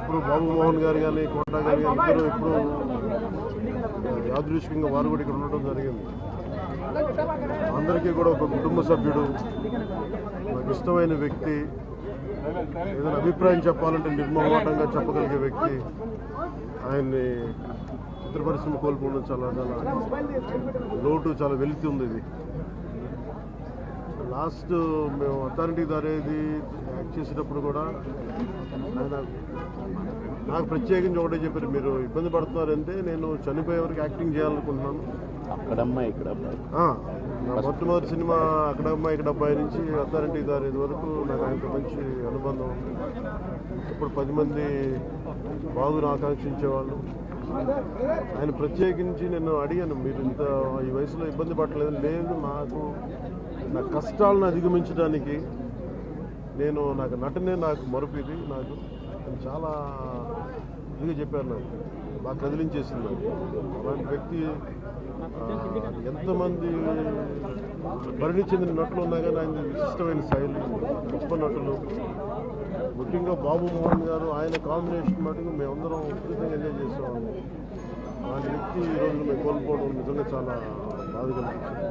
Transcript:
ఇప్పుడు బాబు మోహన్ గారు కానీ కోటా గారు కానీ ఇద్దరు ఇప్పుడు యాదృష్టికంగా వారు కూడా ఇక్కడ ఉండటం జరిగింది. అందరికీ కూడా ఒక కుటుంబ సభ్యుడు, నాకు ఇష్టమైన వ్యక్తి, ఏదైనా అభిప్రాయం చెప్పాలంటే నిర్మమాటంగా చెప్పగలిగే వ్యక్తి. ఆయన్ని చిత్ర పరిశ్రమ కోల్పోవడం చాలా లోటు, చాలా వెలితి ఉంది. ఇది లాస్ట్ మేము అథారిటీ దారేది యాక్ట్ చేసేటప్పుడు కూడా ఆయన నాకు ప్రత్యేకించి ఒకటే చెప్పారు, మీరు ఇబ్బంది పడుతున్నారంటే నేను చనిపోయే వరకు యాక్టింగ్ చేయాలనుకుంటున్నాను. అక్కడమ్మాయి ఇక్కడ నా మొట్టమొదటి సినిమా అక్కడమ్మాయి ఇక్కడ అబ్బాయి నుంచి అథారిటీ దారేది వరకు నాకు ఆయనతో మంచి అనుబంధం ఉంది. ఇప్పుడు 10 మంది బాగును ఆకాంక్షించేవాళ్ళు. ఆయన ప్రత్యేకించి నేను అడిగాను, మీరు ఇంత ఈ వయసులో ఇబ్బంది పడలేదు. లేదు, నా కష్టాలను అధిగమించడానికి నాకు నటనే నాకు మరుపు. ఇది నాకు చాలా ఇదిగా చెప్పారు, నాకు బాగా కదిలించేసింది. అలాంటి వ్యక్తి ఎంతమంది పరిణి చెందిన నటులు ఉన్నా కానీ ఆయన విశిష్టమైన శైలి, గొప్ప నటులు, ముఖ్యంగా బాబు మోహన్ గారు ఆయన కాంబినేషన్ మటుకు మేమందరం విపరీతంగా ఎంజాయ్ చేసేవాళ్ళం. అలాంటి వ్యక్తి ఈరోజు మేము కోల్పోవడం నిజంగా చాలా బాధ కలిగించింది.